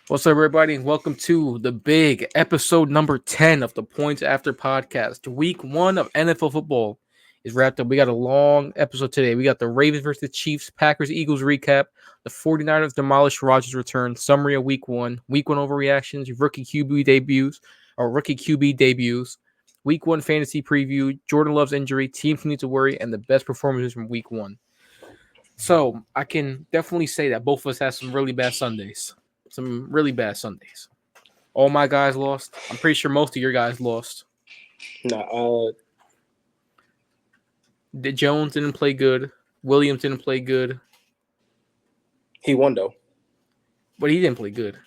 What's up, everybody, and welcome to the big episode number 10 of the Points After podcast. Week 1 of NFL football is wrapped up. We got a long episode today. We got the Ravens versus the Chiefs, Packers, Eagles recap, the 49ers demolish Rodgers return, summary of week 1 overreactions, rookie QB debuts, week 1 fantasy preview, Jordan Love's injury, teams need to worry, and the best performances from week 1. So I can definitely say that both of us had some really bad Sundays. All my guys lost. I'm pretty sure most of your guys lost. Nah, Jones didn't play good. Williams didn't play good. he won though. But he didn't play good.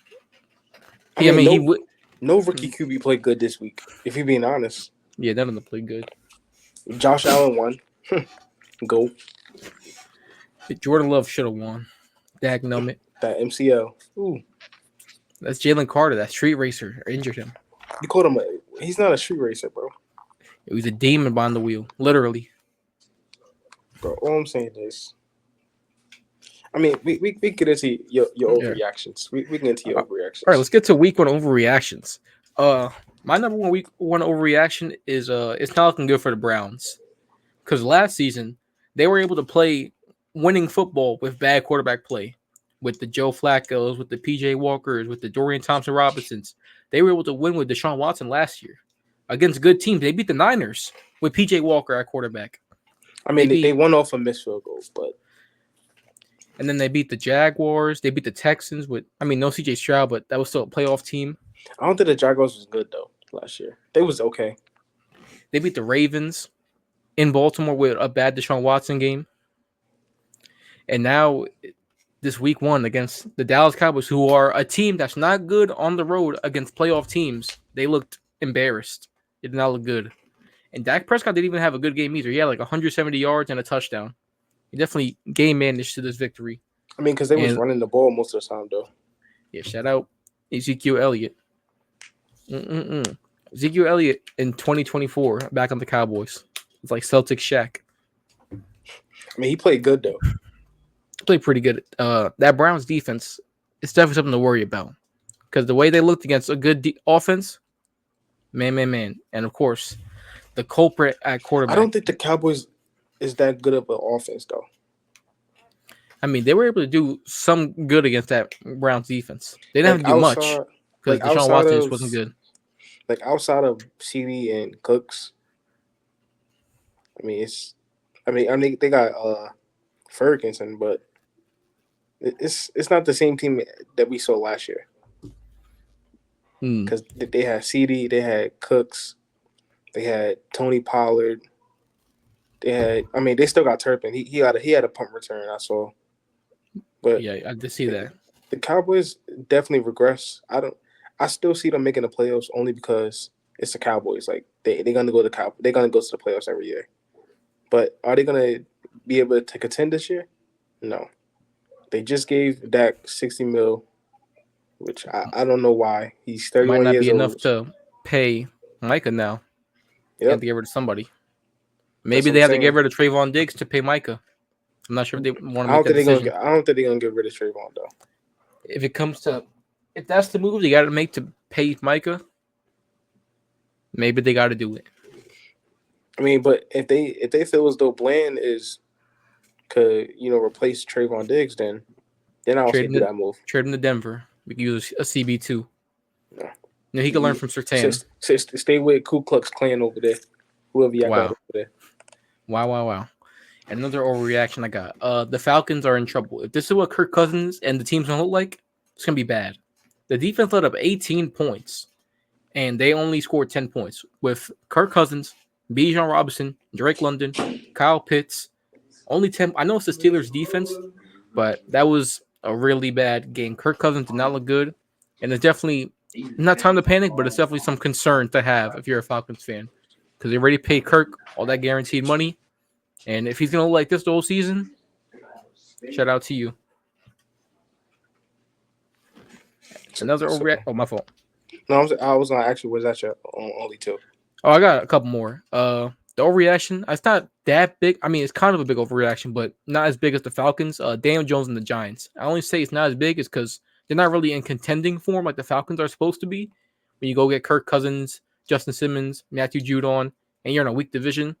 No rookie QB played good this week. If you're being honest, none of them played good. Josh Allen won. Go. Jordan Love should have won. Dagnummit. That MCL. Ooh. That's Jalen Carter. That street racer injured him. You called him he's not a street racer, bro. It was a demon behind the wheel, literally. Bro, all I'm saying is, I mean, we get into your overreactions. We can get into your overreactions. All right, let's get to week 1 overreactions. My number one week 1 overreaction is it's not looking good for the Browns. Because last season, they were able to play winning football with bad quarterback play. With the Joe Flacco's, with the PJ Walkers, with the Dorian Thompson-Robinsons. They were able to win with Deshaun Watson last year. Against good teams. They beat the Niners with PJ Walker at quarterback. I mean, they won off of missed field goals, but... And then they beat the Jaguars. They beat the Texans with, no CJ Stroud, but that was still a playoff team. I don't think the Jaguars was good, though, last year. They was okay. They beat the Ravens in Baltimore with a bad Deshaun Watson game. And now... this week 1 against the Dallas Cowboys, who are a team that's not good on the road against playoff teams, they looked embarrassed. It did not look good. And Dak Prescott didn't even have a good game either. He had like 170 yards and a touchdown. He definitely game managed to this victory. I mean, because they was running the ball most of the time, though. Yeah, shout out Ezekiel Elliott. Ezekiel Elliott in 2024 back on the Cowboys. It's like Celtic Shaq. I mean, he played good, though. Played pretty good. That Browns defense is definitely something to worry about because the way they looked against a good offense, man. And of course, the culprit at quarterback. I don't think the Cowboys is that good of an offense, though. I mean, they were able to do some good against that Browns defense. They didn't have to do much because Deshaun Watson just wasn't good. Like outside of CD and Cooks, they got Ferguson, but it's not the same team that we saw last year. Because they had CD, they had Cooks, they had Tony Pollard, they still got Turpin. He had a punt return, I saw. But yeah, I did see that. The Cowboys definitely regress. I still see them making the playoffs only because it's the Cowboys. Like they're gonna go to the playoffs every year. But are they gonna be able to contend this year? No. They just gave Dak $60 million, which I don't know why. He's 31 years old. Might not be enough to pay Micah now. They have to get rid of somebody. Maybe they have to get rid of Trayvon Diggs to pay Micah. I'm not sure if they want to make that decision. I don't think they're going to get rid of Trayvon, though. If that's the move they got to make to pay Micah, maybe they got to do it. I mean, but if they feel as though Bland could replace Trayvon Diggs, then I'll do that move. Trade him to Denver. We can use a CB2. Yeah. He can learn from Surtain. Stay with Ku Klux Klan over there. Whoever you got over there. Wow. Another overreaction I got. The Falcons are in trouble. If this is what Kirk Cousins and the team's gonna look like, it's gonna be bad. The defense let up 18 points, and they only scored 10 points with Kirk Cousins, Bijan Robinson, Drake London, Kyle Pitts. Only 10. I know it's the Steelers' defense, but that was a really bad game. Kirk Cousins did not look good, and it's definitely not time to panic, but it's definitely some concern to have if you're a Falcons fan because they already paid Kirk all that guaranteed money. And if he's going to look like this the whole season, shout out to you. Another overreaction. Oh, my fault. No, I was going to ask you, was that your only two? Oh, I got a couple more. The overreaction, it's not that big. I mean, it's kind of a big overreaction, but not as big as the Falcons. Daniel Jones and the Giants. I only say it's not as big is because they're not really in contending form like the Falcons are supposed to be. When you go get Kirk Cousins, Justin Simmons, Matthew Judon, and you're in a weak division.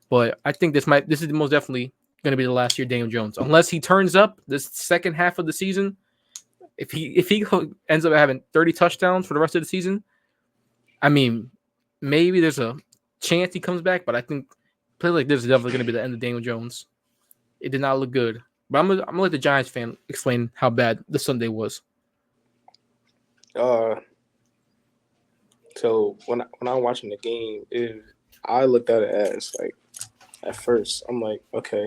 But I think this is most definitely going to be the last year Daniel Jones, unless he turns up this second half of the season. If he ends up having 30 touchdowns for the rest of the season, I mean, maybe there's a chance he comes back. But I think play like this is definitely going to be the end of Daniel Jones. It did not look good. But I'm gonna let the Giants fan explain how bad the Sunday was. So when I'm watching the game, I looked at it as like at first I'm like, okay,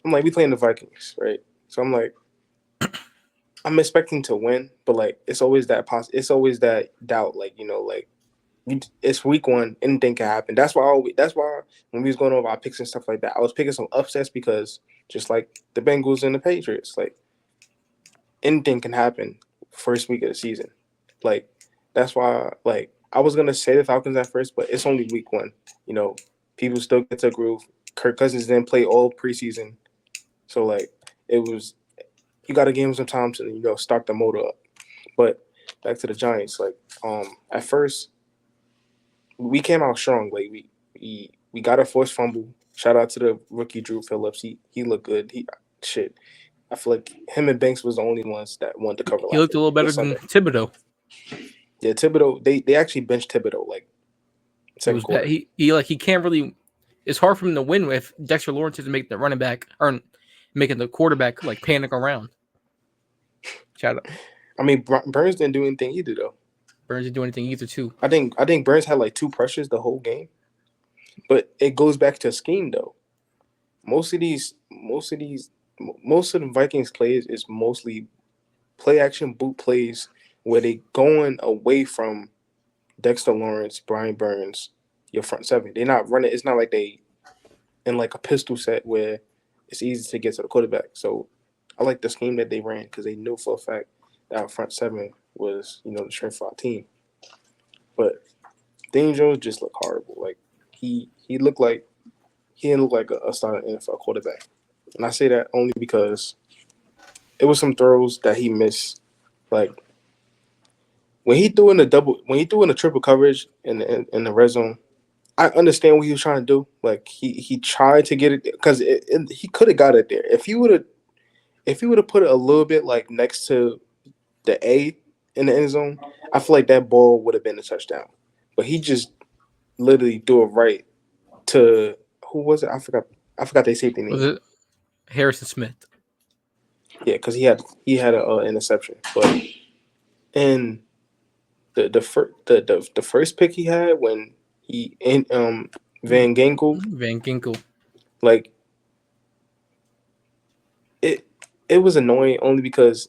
we playing the Vikings, right? So I'm like, I'm expecting to win, but like it's always that it's always that doubt, like it's week one, anything can happen. That's why when we was going over our picks and stuff like that, I was picking some upsets because just like the Bengals and the Patriots, like anything can happen first week of the season. Like that's why like I was gonna say the Falcons at first, but it's only week one. People still get to groove. Kirk Cousins didn't play all preseason, so like it was you got to give him some time to start the motor up. But back to the Giants, like at first we came out strong. Like we got a forced fumble. Shout out to the rookie Drew Phillips. He looked good. I feel like him and Banks was the only ones that wanted to cover. He looked a little better than Thibodeau. Yeah, Thibodeau. They actually benched Thibodeau like second quarter. He can't really. It's hard for him to win if Dexter Lawrence is making the running back or making the quarterback like panic around. Shout out. I mean, Burns didn't do anything either though. Burns didn't do anything either too. I think Burns had like 2 pressures the whole game, but it goes back to scheme though. Most of the Vikings plays is mostly play action boot plays where they going away from Dexter Lawrence, Brian Burns, your front seven. They're not running. It's not like they in like a pistol set where it's easy to get to the quarterback. So I like the scheme that they ran because they knew for a fact that our front seven was the strength of our team. But Daniel Jones just looked horrible. Like he didn't look like a starting NFL quarterback. And I say that only because it was some throws that he missed. Like when he threw in the triple coverage in the red zone, I understand what he was trying to do. Like he tried to get it because he could have got it there. If he would have put it a little bit like next to the A in the end zone, I feel like that ball would have been a touchdown. But he just literally threw it right to who was it? I forgot they safety name. Was it Harrison Smith? Yeah, because he had an interception. But in the first pick he had when he Van Ginkel, like it was annoying only because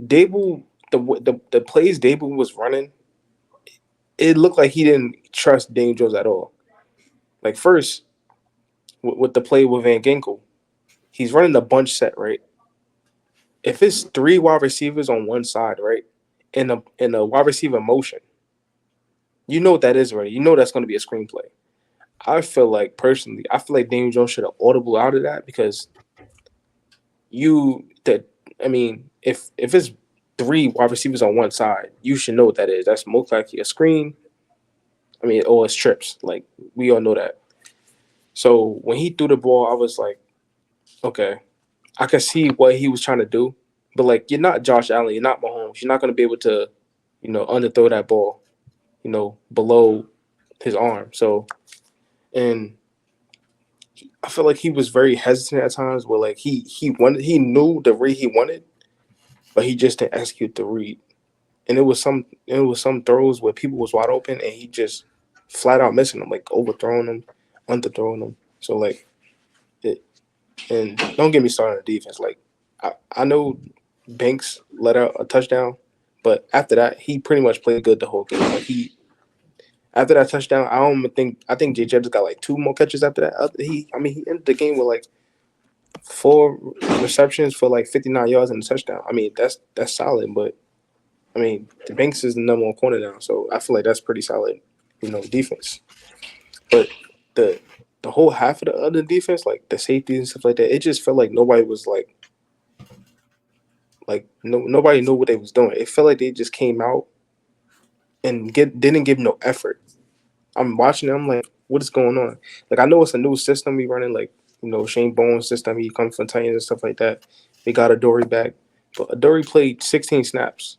Dable the plays Dable was running, it looked like he didn't trust Daniel Jones at all. Like first with the play with Van Ginkel, he's running the bunch set, right? If it's 3 wide receivers on one side, right, in a wide receiver motion, you know what that is already. You know that's going to be a screenplay. I feel like Daniel Jones should have audible out of that because if it's 3 wide receivers on one side, you should know what that is. That's most likely a screen. Or it's trips. Like we all know that. So when he threw the ball, I was like, okay, I can see what he was trying to do, but like you're not Josh Allen, you're not Mahomes. You're not going to be able to, underthrow that ball, below his arm. So, and I feel like he was very hesitant at times. Where like he knew the read he wanted, but he just didn't execute the read. And it was some throws where people was wide open and he just flat out missing them, like overthrowing them, underthrowing them. So like and don't get me started on defense. Like I know Banks let out a touchdown, but after that he pretty much played good the whole game. Like after that touchdown, I think J. Jebs got like 2 more catches after that. He ended the game with like 4 receptions for like 59 yards and a touchdown. That's solid, but the Banks is the number 1 corner now, so I feel like that's pretty solid, defense. But the whole half of the other defense, like the safeties and stuff like that, it just felt like nobody was like Like nobody knew what they was doing. It felt like they just came out and didn't give no effort. I'm watching them like, what is going on? Like I know it's a new system we running, like Shane Bones system. He comes from Titans and stuff like that. They got Adoree back, but Adoree played 16 snaps,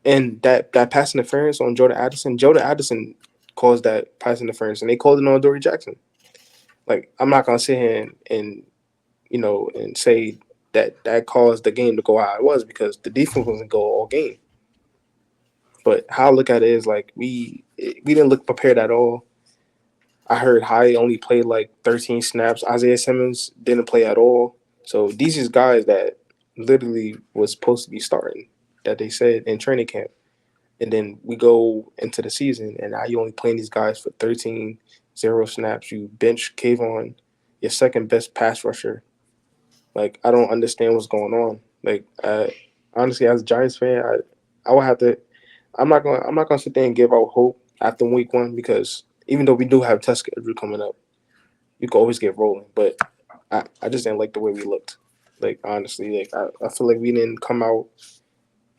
and that pass interference on Jordan Addison. Jordan Addison caused that pass interference, and they called it on Adoree Jackson. Like I'm not gonna sit here and say that caused the game to go how it was because the defense wasn't go all game. But how I look at it is like we didn't look prepared at all. I heard Hyde only played like 13 snaps. Isaiah Simmons didn't play at all. So these is guys that literally was supposed to be starting that they said in training camp. And then we go into the season and now you only playing these guys for 13, 0 snaps. You bench Kayvon, your second best pass rusher. Like I don't understand what's going on. Like honestly, as a Giants fan, I would have to. I'm not gonna sit there and give out hope after week 1 because even though we do have test schedule coming up, you can always get rolling. But I just didn't like the way we looked. Like honestly, like I feel like we didn't come out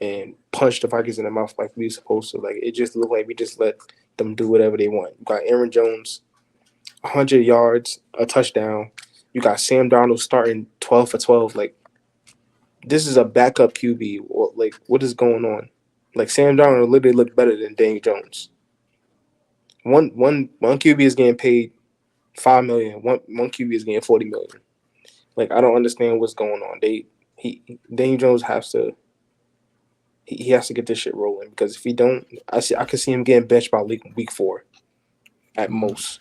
and punch the Vikings in the mouth like we were supposed to. Like it just looked like we just let them do whatever they want. You got Aaron Jones, 100 yards, a touchdown. You got Sam Darnold starting 12 for 12. Like this is a backup QB. Like what is going on? Like Sam Darnold literally looked better than Daniel Jones. One QB is getting paid $5 million. One QB is getting $40 million. Like I don't understand what's going on. Daniel Jones has to get this shit rolling because if he don't, I could see him getting benched by week 4 at most.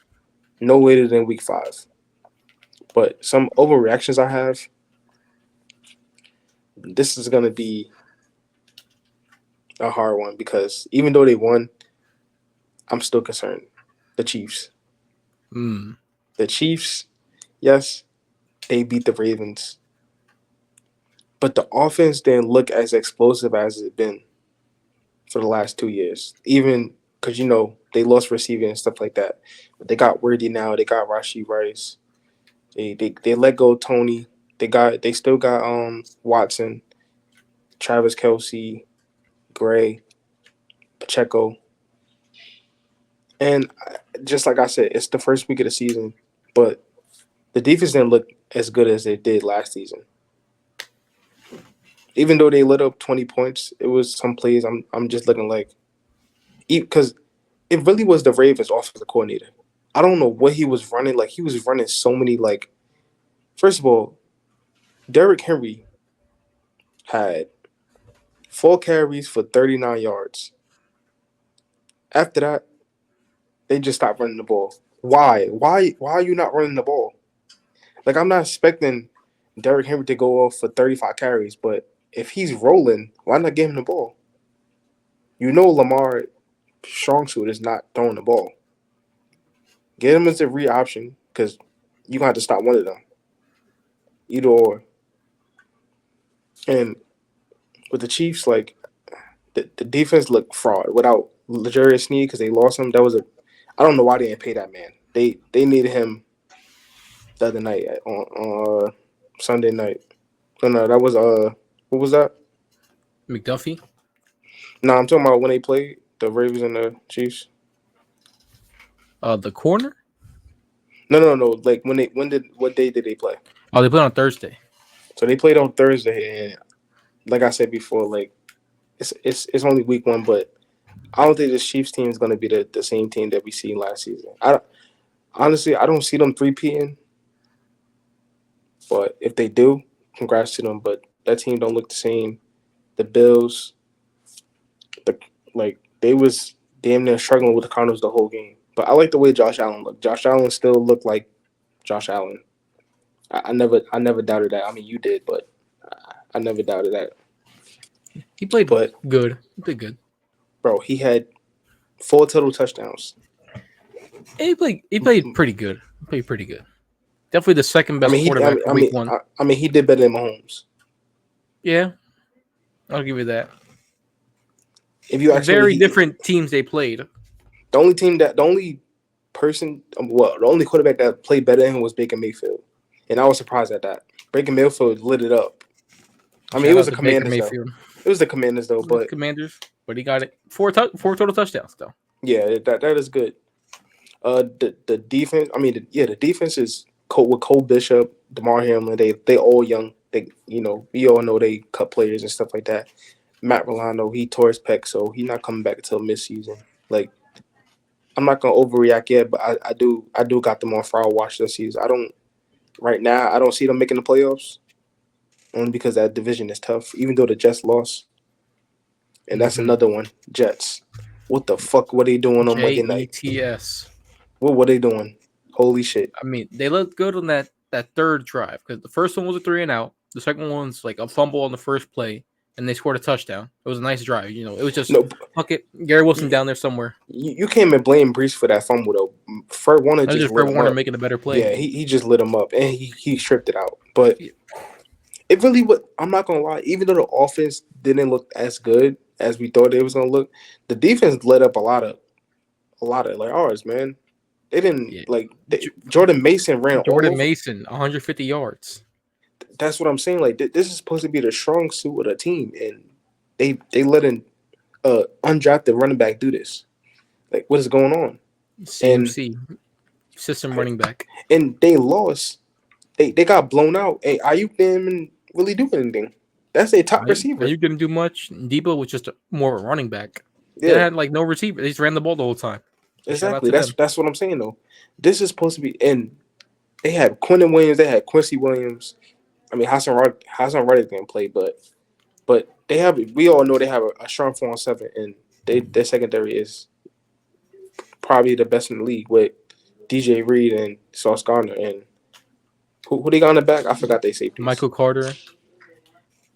No later than week 5. But some overreactions I have. This is gonna be a hard one because even though they won, I'm still concerned. The Chiefs. The Chiefs, yes, they beat the Ravens. But the offense didn't look as explosive as it's been for the last 2 years. Even because, they lost receiving and stuff like that. But they got Worthy now. They got Rashee Rice. They let go Tony. They still got Watson, Travis Kelce, Gray, Pacheco. And just like I said, it's the first week of the season, but the defense didn't look as good as they did last season. Even though they lit up 20 points, it was some plays I'm just looking like – because it really was the Ravens offensive coordinator. I don't know what he was running. Like, he was running so many, like – first of all, Derrick Henry had 4 carries for 39 yards. After that, they just stopped running the ball. Why? Why are you not running the ball? Like, I'm not expecting Derrick Henry to go off for 35 carries, but if he's rolling, why not give him the ball? Lamar strong suit is not throwing the ball. Get him as a read option because you're going to have to stop one of them. Either or. And with the Chiefs, like, the defense looked fraud without L'Jarius Sneed because they lost him. I don't know why they didn't pay that man. They needed him the other night on Sunday night. No, that was what was that? McDuffie? No, I'm talking about when they played the Ravens and the Chiefs. The corner? No. Like what day did they play? Oh, they played on Thursday. So they played on Thursday, and like I said before, like it's only week 1, but I don't think this Chiefs team is going to be the same team that we seen last season. Honestly, I don't see them 3-peating. But if they do, congrats to them. But that team don't look the same. The Bills, they was damn near struggling with the Cardinals the whole game. But I like the way Josh Allen looked. Josh Allen still looked like Josh Allen. I never doubted that. I mean, you did, but I never doubted that. He played good. He played good. Bro, he had 4 total touchdowns. He played pretty good. Definitely the second best quarterback for week 1. I mean, he did better than Mahomes. Yeah, I'll give you that. If you actually, different teams they played. The only quarterback that played better than him was Baker Mayfield, and I was surprised at that. Baker Mayfield lit it up. I mean, it Shout was out the to Baker Commanders though. Mayfield. It was the Commanders though, but Commanders, but he got it four total touchdowns though. yeah, that is good. The defense. I mean, the defense is with Cole Bishop, DeMar Hamlin. They all young. They we all know they cut players and stuff like that. Matt Milano, he tore his pec, so he's not coming back until midseason. Like, I'm not gonna overreact yet, but I do got them on foul watch this season. Right now I don't see them making the playoffs, only because that division is tough. Even though the Jets lost, and that's another one. Jets, what the fuck were they doing on Monday night? Jets. What were they doing? Holy shit! I mean, they looked good on that third drive because the first one was a 3-and-out. The second one's like a fumble on the first play, and they scored a touchdown. It was a nice drive. It was just fuck it. Gary Wilson down there somewhere. You can't even blame Brees for that fumble though. Fred Warner just Fred Warner making a better play. Yeah, he just lit him up and he stripped it out. But it really was. I'm not gonna lie. Even though the offense didn't look as good as we thought it was gonna look, the defense let up a lot of like ours, man. They didn't Jordan Mason ran. Jordan Mason, 150 yards. That's what I'm saying. Like, this is supposed to be the strong suit of the team, and they let an undrafted running back do this. Like, what is going on? CMC, system running back, and they lost. They got blown out. Hey, Ayuk didn't really do anything. That's their top receiver. Ayuk didn't do much. Debo was just more of a running back. Yeah. They had like no receiver. They just ran the ball the whole time. Exactly. That's what I'm saying though. This is supposed to be, and they had Quentin Williams. They had Quincy Williams. I mean, Hassan Reddick didn't play, but they have. We all know they have a strong 4-on-7, and their secondary is probably the best in the league with DJ Reed and Sauce Gardner. And who they got on the back? I forgot they safeties. Michael Carter,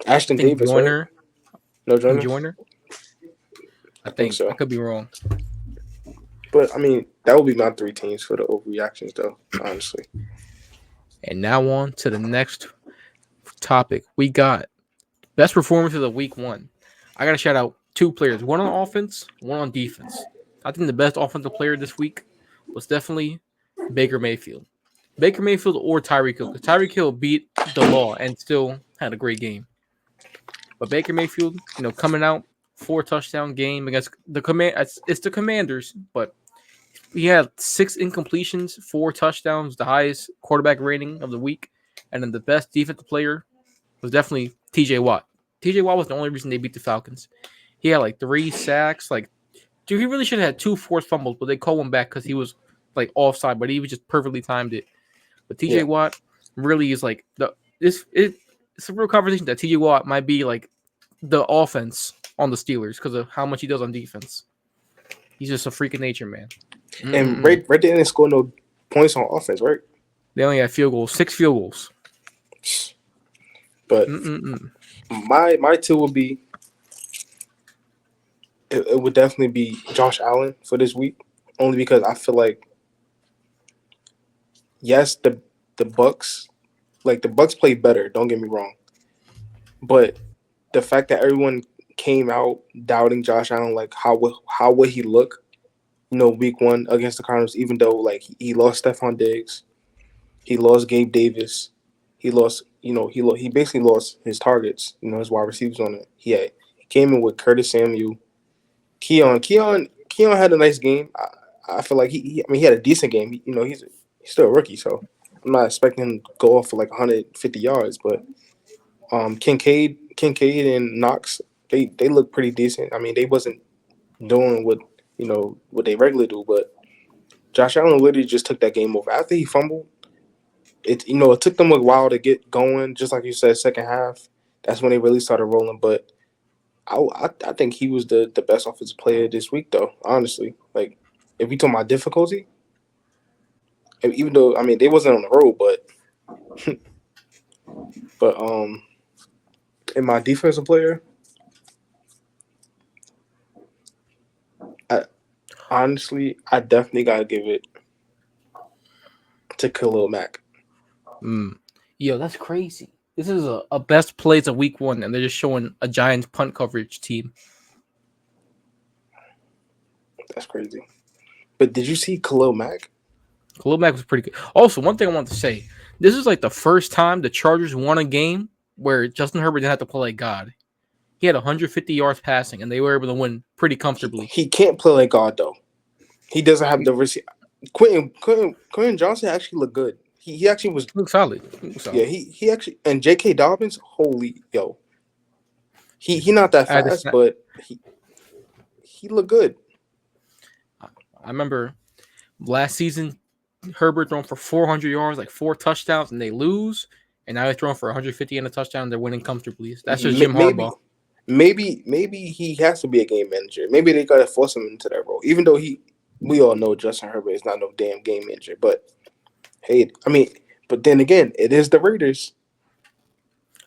Ashton Davis, Joyner. Right? No Joyner. I think so. I could be wrong. But I mean, that would be my 3 teams for the overreactions, though. Honestly. And now on to the next topic. We got best performance of the week 1. I got to shout out 2 players, one on offense, one on defense. I think the best offensive player this week was definitely Baker Mayfield. Baker Mayfield or Tyreek Hill, because Tyreek Hill beat the law and still had a great game. But Baker Mayfield, coming out 4 touchdown game against the it's the Commanders, but he had 6 incompletions, 4 touchdowns, the highest quarterback rating of the week, and then the best defensive player was definitely T.J. Watt. T.J. Watt was the only reason they beat the Falcons. He had like 3 sacks. Like, dude, he really should have had 2 forced fumbles, but they called him back because he was like offside, but he was just perfectly timed it. But T.J. Watt really is like it's a real conversation that T.J. Watt might be like the offense on the Steelers because of how much he does on defense. He's just a freak of nature, man. And Ray didn't score no points on offense, right? They only had 6 field goals. But my 2 would be it would definitely be Josh Allen for this week, only because I feel like yes, the Bucks played better. Don't get me wrong, but the fact that everyone came out doubting Josh Allen, like how would he look, week 1 against the Cardinals, even though like he lost Stephon Diggs, he lost Gabe Davis, he lost, he basically lost his targets, his wide receivers on it. He came in with Curtis Samuel, Keon had a nice game. I feel like he had a decent game. He's still a rookie, so I'm not expecting him to go off for like 150 yards, but Kincaid and Knox, they look pretty decent. I mean, they wasn't doing what they regularly do, but Josh Allen literally just took that game over. After he fumbled, it took them a while to get going, just like you said, second half. That's when they really started rolling. But I think he was the best offensive player this week, though, honestly. Like, if we talk about difficulty, even though, I mean, they wasn't on the road, but in my defensive player, I definitely gotta give it to Khalil Mack. Yo, that's crazy. This is a best plays of week 1, and they're just showing a Giants punt coverage team. That's crazy. But did you see Khalil Mack? Khalil Mack was pretty good. Also, one thing I want to say, this is like the first time the Chargers won a game where Justin Herbert didn't have to play like God. He had 150 yards passing, and they were able to win pretty comfortably. He can't play like God though. He doesn't have the receiver. Quentin Johnson actually looked good. He actually was Look solid. Yeah, he actually, and J.K. Dobbins, holy yo, he not that fast, but he looked good. I remember last season, Herbert throwing for 400 yards, like 4 touchdowns, and they lose. And now he's throwing for 150 and a touchdown, and they're winning comfortably. That's just Jim Harbaugh. Maybe he has to be a game manager. Maybe they gotta force him into that role, even though we all know Justin Herbert is not no damn game manager. But hey, I mean, but then again, it is the Raiders.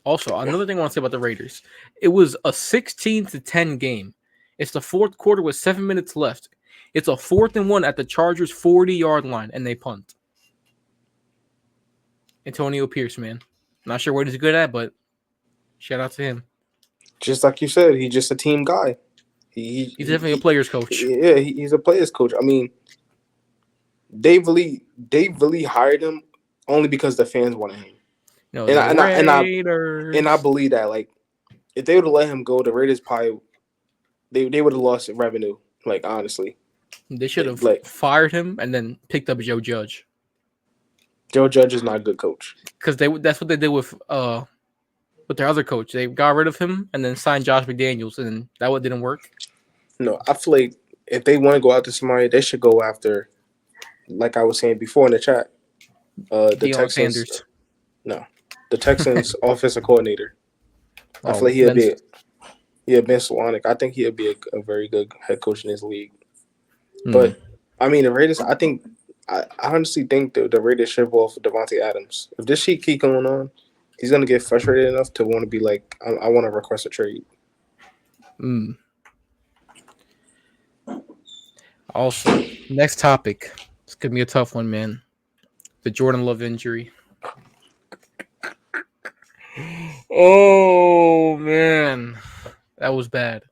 Also, another thing I want to say about the Raiders, it was a 16-10 game. It's the fourth quarter with 7 minutes left. It's a 4th and 1 at the Chargers' 40-yard line, and they punt. Antonio Pierce, man. Not sure what he's good at, but shout out to him. Just like you said, he's just a team guy. He's definitely a player's coach. Yeah, he's a player's coach. I mean, they really hired him only because the fans wanted him. No, and I believe that, like, if they would have let him go, the Raiders probably they would have lost revenue. Like, honestly, they should have fired him and then picked up Joe Judge. Joe Judge is not a good coach because that's what they did with their other coach. They got rid of him and then signed Josh McDaniels, and that one didn't work. No, I feel like if they want to go after somebody, they should go after, like I was saying before in the chat, the Texans. Sanders. No, the Texans offensive coordinator. I feel like he'll be. Yeah, Ben Swanick. I think he'll be a very good head coach in this league. But I mean, the Raiders. I honestly think the Raiders should roll for Devontae Adams. If this shit keep going on, he's gonna get frustrated enough to want to be like, I want to request a trade. Also, next topic. It's gonna be a tough one, man. The Jordan Love injury. Oh man, that was bad.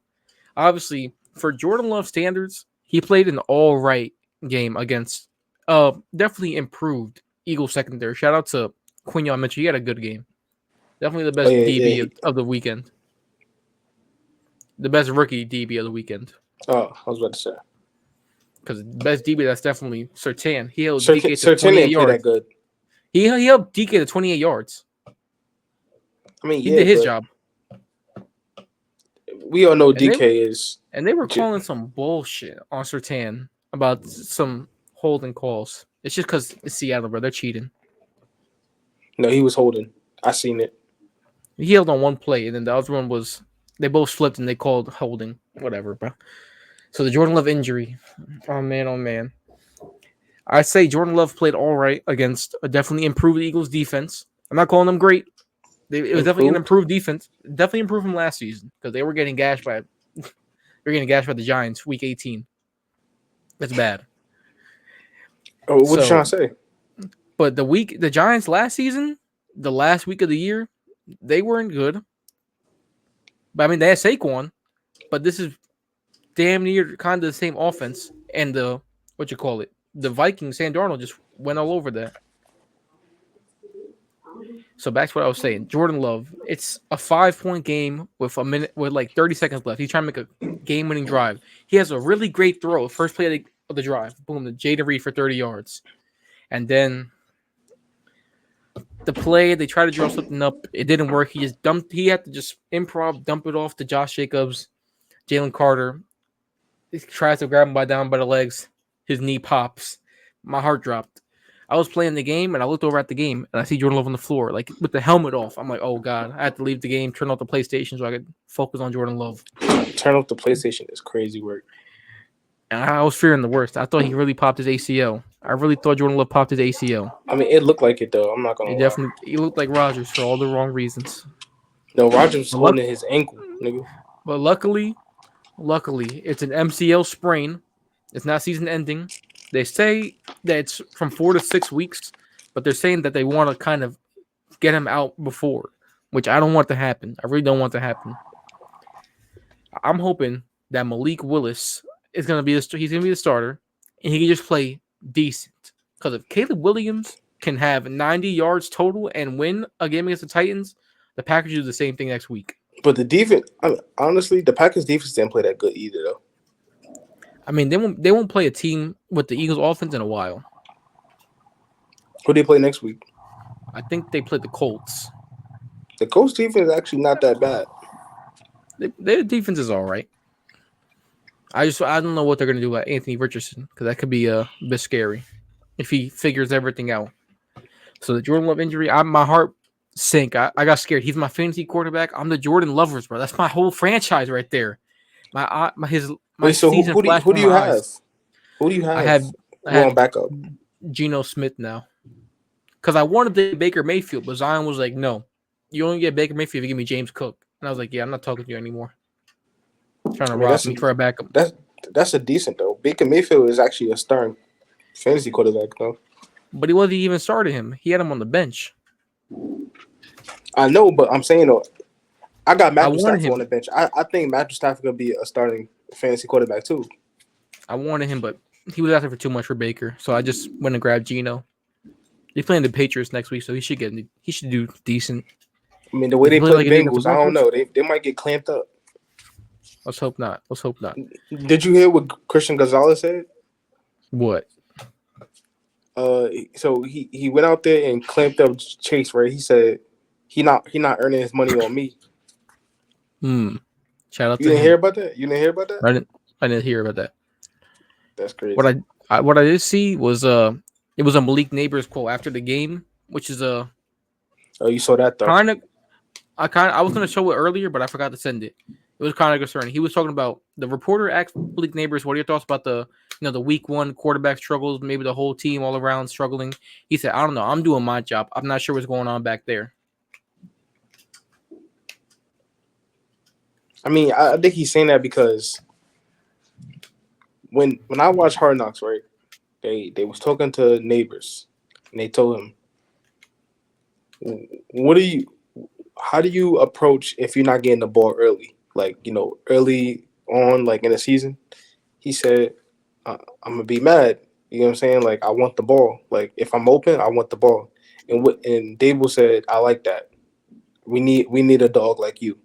Obviously, for Jordan Love standards, he played an all right game against definitely improved Eagles secondary. Shout out to Quinyon Mitchell. He had a good game. Definitely the best DB of the weekend. The best rookie DB of the weekend. Oh, I was about to say. Because the best DB, that's definitely Surtain. He held DK to 28 yards. That good. He held DK to 28 yards. I mean, he did his job. We all know DK is. And they were calling some bullshit on Surtain about some holding calls. It's just because it's Seattle, bro. They're cheating. No, he was holding. I seen it. He held on one play, and then the other one was they both flipped and they called holding. Whatever, bro. So the Jordan Love injury. Oh man. I say Jordan Love played all right against a definitely improved Eagles defense. I'm not calling them great. It was definitely an improved defense. Definitely improved from last season because they were getting gashed by the Giants week 18. That's bad. Oh, what you trying to say? But the Giants last season, the last week of the year, they weren't good. But I mean, they had Saquon, but this is damn near kind of the same offense. And the Vikings, Sam Darnold just went all over that. So back to what I was saying. Jordan Love, it's a 5-point game with like 30 seconds left. He's trying to make a game-winning drive. He has a really great throw, first play of the drive. Boom, to Jayden Reed for 30 yards. And then the play, they tried to draw something up. It didn't work. He had to just improv, dump it off to Josh Jacobs, Jalen Carter. He tries to grab him down by the legs. His knee pops. My heart dropped. I was playing the game, and I looked over at the game, and I see Jordan Love on the floor, like, with the helmet off. I'm like, oh, God. I had to leave the game, turn off the PlayStation so I could focus on Jordan Love. Turn off the PlayStation is crazy work. And I was fearing the worst. I thought he really popped his ACL. I really thought Jordan Love popped his ACL. I mean, it looked like it, though. I'm not going to lie. He looked like Rodgers for all the wrong reasons. No, Rodgers was holding his ankle, nigga. But luckily, it's an MCL sprain. It's not season ending. They say that it's from 4 to 6 weeks, but they're saying that they want to kind of get him out before, which I don't want to happen. I really don't want to happen. I'm hoping that Malik Willis is going to be the starter, and he can just play decent. Because if Caleb Williams can have 90 yards total and win a game against the Titans, The Packers do the same thing next week. But the defense, honestly, the Packers defense didn't play that good either, though. I mean, they won't play a team with the Eagles offense in a while. Who do they play next week? I think they played the Colts. The Colts defense is actually not that bad. Their defense is all right. I don't know what they're gonna do about Anthony Richardson because that could be a bit scary if he figures everything out. So the Jordan Love injury, my heart sank. I got scared. He's my fantasy quarterback. I'm the Jordan lovers, bro. That's my whole franchise right there. Wait, so who do you have? Who do you have? I had on backup. Geno Smith now. Because I wanted the Baker Mayfield, but Zion was like, no. You only get Baker Mayfield if you give me James Cook. And I was like, yeah, I'm not talking to you anymore. Trying to rob me for a backup. That's a decent, though. Baker Mayfield is actually a starting fantasy quarterback, though. But he wasn't even starting him. He had him on the bench. I know, but I'm saying, though, I got Matthew Stafford on the bench. I think Matthew Stafford going to be a starting fantasy quarterback, too. I wanted him, but he was out there for too much for Baker. So I just went and grabbed Geno. They're playing the Patriots next week, so he should do decent. I mean, the way they play the Bengals, I don't know. They might get clamped up. Let's hope not. Did you hear what Christian Gonzalez said? What? So he went out there and clamped up Chase, right? He said he not earning his money on me. Shout out to you. Him. Didn't hear about that? You didn't hear about that? I didn't hear about that. That's crazy. What I did see was it was a Malik Neighbors quote after the game, which is Oh, you saw that though. I was gonna show it earlier, but I forgot to send it. It was kind of concerning. He was talking about the reporter asked Malik Neighbors, "What are your thoughts about the week one quarterback struggles? Maybe the whole team all around struggling." He said, "I don't know. I'm doing my job. I'm not sure what's going on back there." I mean, I think he's saying that because when I watched Hard Knocks, right, they was talking to Neighbors, and they told him, how do you approach if you're not getting the ball early? Like, early on, like in the season? He said, I'm going to be mad. You know what I'm saying? Like, I want the ball. Like, if I'm open, I want the ball. And Dable said, I like that. We need a dog like you.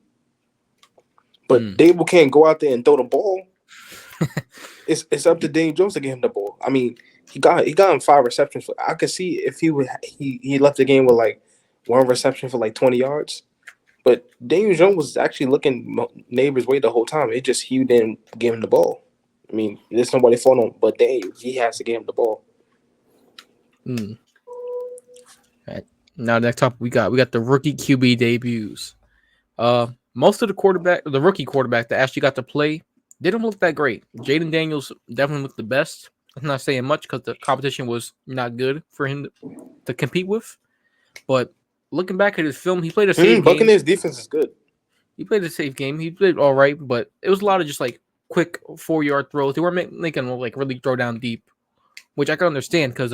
But Dable can't go out there and throw the ball. It's up to Daniel Jones to get him the ball. I mean, he got him 5 receptions. I could see if he left the game with like 1 reception for like 20 yards. But Daniel Jones was actually looking Neighbors' way the whole time. It just he didn't give him the ball. I mean, there's nobody fault on but Daniel. He has to give him the ball. All right. Now next up we got the rookie QB debuts. Most of the rookie quarterback that actually got to play didn't look that great. Jaden Daniels definitely looked the best. I'm not saying much because the competition was not good for him to compete with. But looking back at his film, he played a safe game. Buccaneers defense is good. He played a safe game. He played all right, but it was a lot of just like quick 4-yard throws. They weren't making like really throw down deep, which I can understand because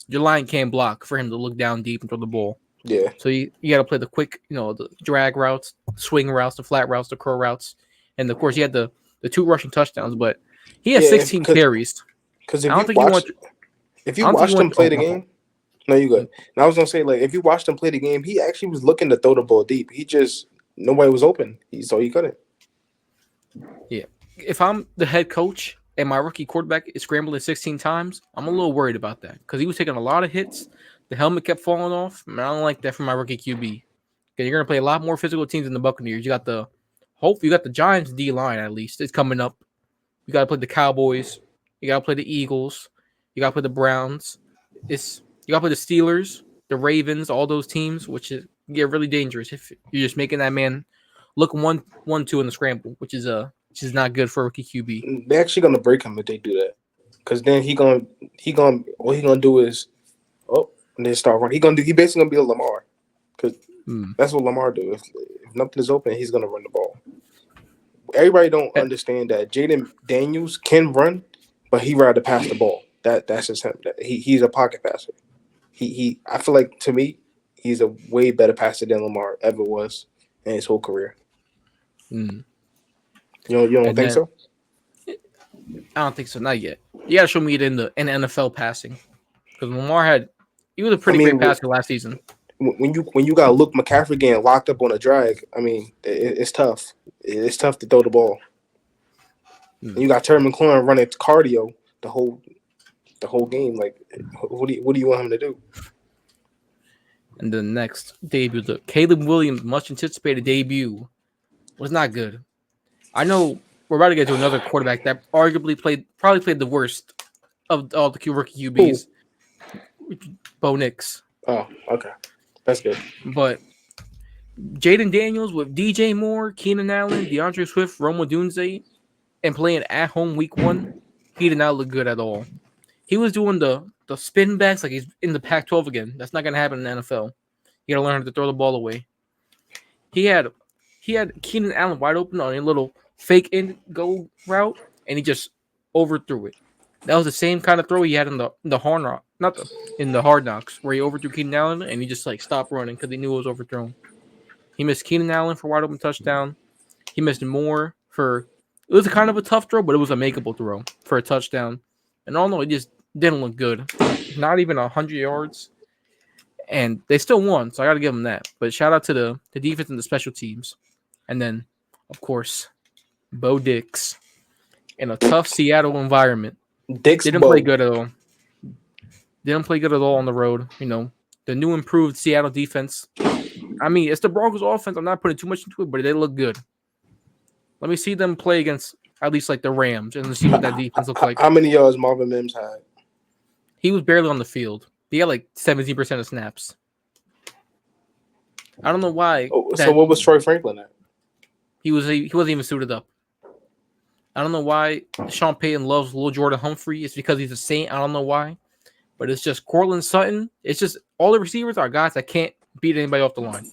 your line can't block for him to look down deep and throw the ball. Yeah. So you got to play the quick, the drag routes, swing routes, the flat routes, the curl routes, and of course he had the 2 rushing touchdowns, but he had 16 carries. Because if you watched him play the game, no, you good. And I was gonna say, like, if you watched him play the game, he actually was looking to throw the ball deep. Nobody was open, so he couldn't. Yeah, if I'm the head coach and my rookie quarterback is scrambling 16 times, I'm a little worried about that because he was taking a lot of hits. The helmet kept falling off. I don't like that for my rookie QB. Because you're gonna play a lot more physical teams than the Buccaneers. You got the Giants D line at least. It's coming up. You got to play the Cowboys. You got to play the Eagles. You got to play the Browns. You got to play the Steelers, the Ravens, all those teams, which get really dangerous if you're just making that man look 1-2 in the scramble, which is not good for a rookie QB. They're actually gonna break him if they do that, because then what he gonna do is and then start running. He basically gonna be a Lamar, because that's what Lamar do. If nothing is open, he's gonna run the ball. Everybody don't understand that Jaden Daniels can run, but he rather pass the ball. That's just him. He's a pocket passer. I feel like, to me, he's a way better passer than Lamar ever was in his whole career. You don't think so? I don't think so. Not yet. You gotta show me it in the NFL passing, because Lamar he was a pretty great passer last season. when you got Luke McCaffrey getting locked up on a drag, I mean, it's tough. It's tough to throw the ball. And you got Terry McLaurin running cardio the whole game. Like, what do you want him to do? And the next debut, the Caleb Williams, much anticipated debut, was not good. I know we're about to get to another quarterback that arguably probably played the worst of all the rookie QBs, Bo Nix. Oh, okay, that's good. But Jaden Daniels with DJ Moore, Keenan Allen, DeAndre Swift, Rome Odunze, and playing at home week 1, he did not look good at all. He was doing the spin backs like he's in the Pac-12 again. That's not going to happen in the NFL. You got to learn how to throw the ball away. He had Keenan Allen wide open on a little fake in go route, and he just overthrew it. That was the same kind of throw he had in the Hard Knocks, in the Hard Knocks, where he overthrew Keenan Allen and he just like stopped running because he knew it was overthrown. He missed Keenan Allen for wide open touchdown. He missed Moore for it was a kind of a tough throw, but it was a makeable throw for a touchdown. And all in all, it just didn't look good. Not even 100 yards. And they still won, so I got to give them that. But shout out to the defense and the special teams. And then, of course, Bo Nix in a tough Seattle environment. Didn't play good at all. Didn't play good at all on the road. You know, the new improved Seattle defense. I mean, it's the Broncos offense. I'm not putting too much into it, but they look good. Let me see them play against at least like the Rams and see what that defense looks like. How many yards Marvin Mims had? He was barely on the field. He had like 17% of snaps. I don't know why. So what was Troy Franklin at? He wasn't even suited up. I don't know why Sean Payton loves Lil Jordan Humphrey. It's because he's a Saint. I don't know why. But it's just Cortland Sutton. It's just all the receivers are guys that can't beat anybody off the line.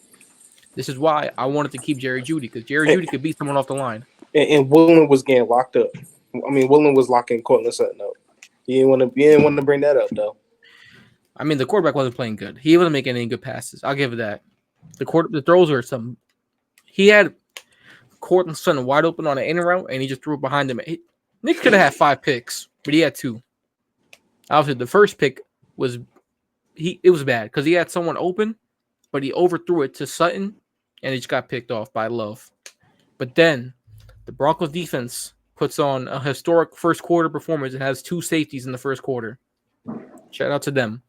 This is why I wanted to keep Jerry Jeudy, because Jerry Jeudy could beat someone off the line. And Woolen was getting locked up. I mean, Woolen was locking Cortland Sutton up. You didn't want to bring that up, though. I mean, the quarterback wasn't playing good. He wasn't making any good passes. I'll give it that. The throws were some. He had Cortland Sutton wide open on an in route, and he just threw it behind him. Nick could have had 5 picks, but he had 2. Obviously, the first pick was it was bad because he had someone open, but he overthrew it to Sutton, and he just got picked off by Love. But then the Broncos defense puts on a historic first quarter performance and has 2 safeties in the first quarter. Shout out to them.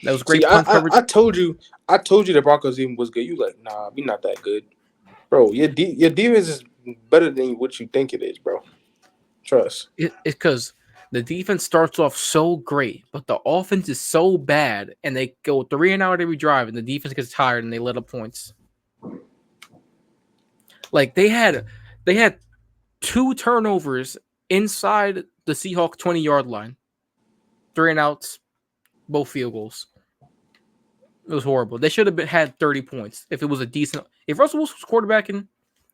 That was great. Coverage. I told you the Broncos team was good. You like, nah, we not that good, bro. Your defense is better than what you think it is, bro. Trust. It's because the defense starts off so great, but the offense is so bad, and they go 3 and out every drive, and the defense gets tired and they let up points. Like they had 2 turnovers inside the Seahawks 20-yard line, 3 and outs, both field goals. It was horrible. They should have had 30 points if it was a decent. If Russell Wilson was quarterbacking,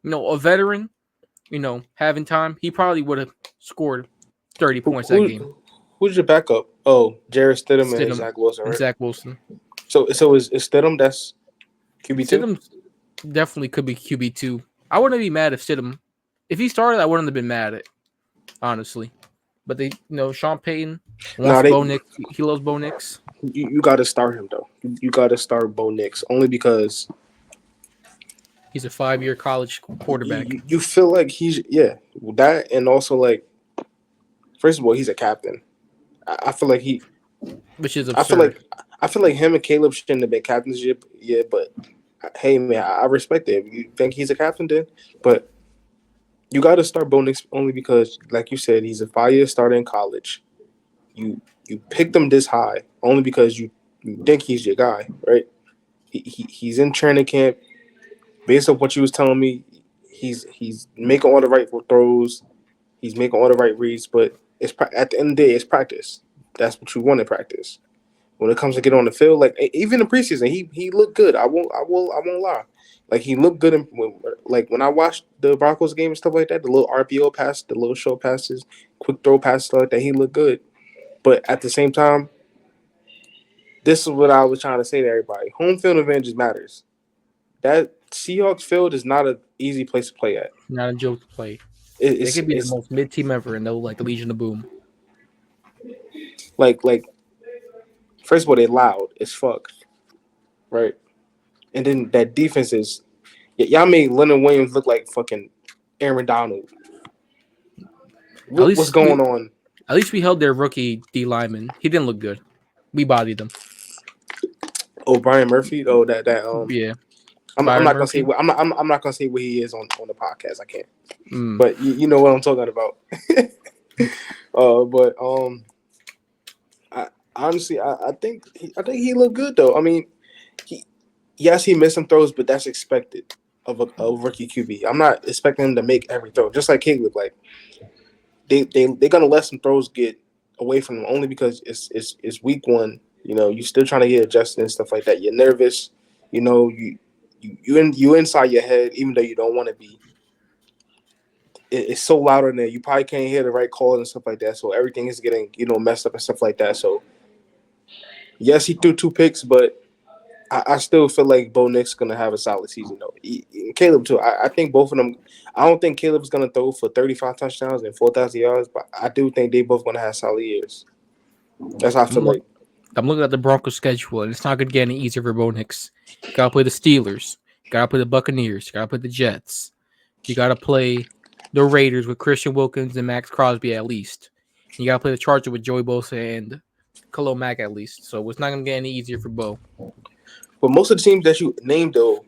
a veteran, having time, he probably would have scored 30 points that game. Who's your backup? Oh, Jarrett Stidham and Zach Wilson, right? Zach Wilson. So is Stidham? That's QB2? Stidham definitely could be QB2. I wouldn't be mad if Stidham. If he started, I wouldn't have been mad at it, honestly. But they, Sean Payton wants Bo Nix. He loves Bo Nix. You got to start him, though. You got to start Bo Nix only because he's a 5-year college quarterback. You feel like that, and also like, first of all, he's a captain. I feel like which is absurd. I feel like him and Caleb shouldn't have been captains yet, but hey, man, I respect it. If you think he's a captain, then, but you got to start Bo Nix only because, like you said, he's a 5-year starter in college. You picked him this high only because you think he's your guy, right? He's in training camp. Based on what you was telling me, he's making all the right throws. He's making all the right reads, but it's at the end of the day, it's practice. That's what you want in practice. When it comes to get on the field, like even in preseason, he looked good. I won't lie. Like he looked good. When I watched the Broncos game and stuff like that, the little RPO pass, the little short passes, quick throw passes like that, he looked good. But at the same time, this is what I was trying to say to everybody: home field advantage matters. That Seahawks field is not an easy place to play at. Not a joke to play. They could be the most mid team ever, and they'll like the Legion of Boom. Like, first of all, they're loud as fuck. right? And then that defense is y'all made Leonard Williams look like fucking Aaron Donald. What's going on? At least we held their rookie D lineman. He didn't look good. We bodied him. Oh, Brian Murphy. Oh, that Yeah. I'm Byron not gonna Murphy. say. I'm not gonna say where he is on the podcast. I can't. Mm. But you know what I'm talking about. But I honestly I think he looked good though. I mean, he missed some throws, but that's expected of a rookie QB. I'm not expecting him to make every throw, just like Caleb. Like they're gonna let some throws get away from him only because it's week one. You know, you're still trying to get adjusted and stuff like that. You're nervous. You know, you inside your head, even though you don't want to be. It's so loud in there. You probably can't hear the right call and stuff like that. So everything is getting messed up and stuff like that. So yes, he threw 2 picks, but I still feel like Bo Nix gonna have a solid season though. Caleb too. I think both of them. I don't think Caleb's gonna throw for 35 touchdowns and 4,000 yards, but I do think they both gonna have solid years. That's how I feel like. I'm looking at the Broncos schedule, and it's not gonna get any easier for Bo Nix. You gotta play the Steelers. You gotta play the Buccaneers. You gotta play the Jets. You gotta play the Raiders with Christian Wilkins and Max Crosby at least. You gotta play the Chargers with Joey Bosa and Khalil Mack at least. So it's not gonna get any easier for Bo. But most of the teams that you named, though,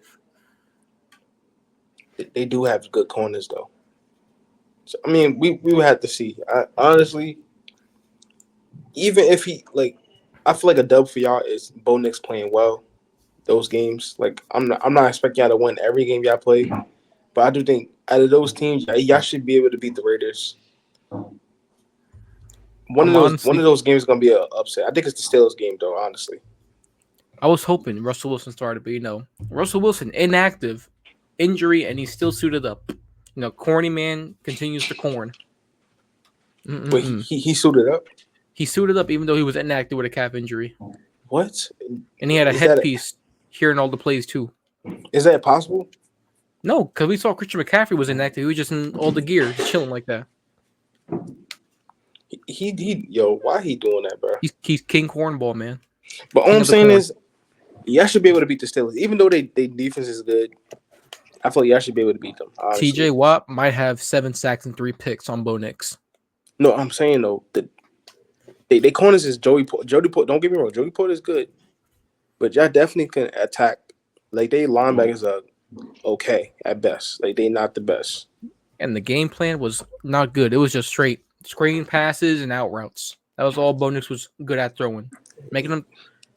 they do have good corners, though. So, I mean, we would have to see. Honestly, even if I feel like a dub for y'all is Bo Nix playing well those games. Like, I'm not expecting y'all to win every game y'all play, but I do think out of those teams, y'all should be able to beat the Raiders. One of those games is gonna be an upset. I think it's the Steelers game, though. Honestly. I was hoping Russell Wilson started, but Russell Wilson inactive, injury, and he's still suited up. Corny man continues to corn. But he suited up. He suited up even though he was inactive with a calf injury. What? And he had a headpiece hearing all the plays too. Is that possible? No, because we saw Christian McCaffrey was inactive. He was just in all the gear, just chilling like that. Why he doing that, bro? He's King Cornball, man. But all I'm saying is, y'all should be able to beat the Steelers, even though they defense is good. I feel like y'all should be able to beat them. Honestly. TJ Watt might have 7 sacks and 3 picks on Bo Nix. No, I'm saying though, they corners is Jody Porter. Don't get me wrong, Jody Porter is good, but y'all definitely can attack. Like they linebackers are okay at best. Like they not the best. And the game plan was not good. It was just straight screen passes and out routes. That was all Bo Nix was good at throwing, making them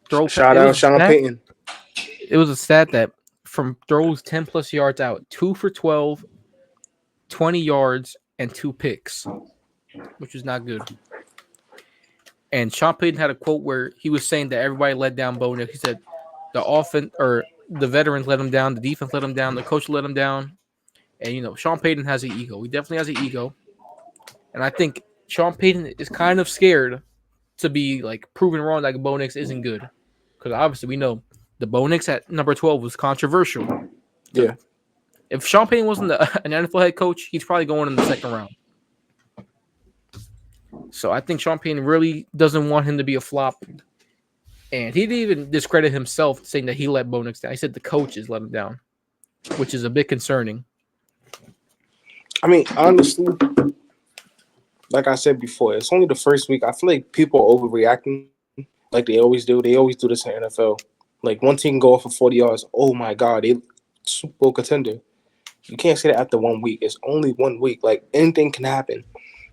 throw. Shout out Sean Payton. It was a stat that from throws 10 plus yards out, 2 for 12, 20 yards, and 2 picks, which is not good. And Sean Payton had a quote where he was saying that everybody let down Bo Nix. He said the offense or the veterans let him down, the defense let him down, the coach let him down. And Sean Payton has an ego. He definitely has an ego. And I think Sean Payton is kind of scared to be proven wrong that Bo Nix isn't good. Because obviously we know the Bo Nix at number 12 was controversial. Yeah. If Sean Payton wasn't an NFL head coach, he's probably going in the second round. So I think Sean Payton really doesn't want him to be a flop. And he didn't even discredit himself saying that he let Bo Nix down. He said the coaches let him down, which is a bit concerning. I mean, honestly, like I said before, it's only the first week. I feel like people are overreacting like they always do. They always do this in the NFL. Like one team can go off for 40 yards. Oh my God, they Super Bowl contender. You can't say that after 1 week. It's only 1 week. Like anything can happen.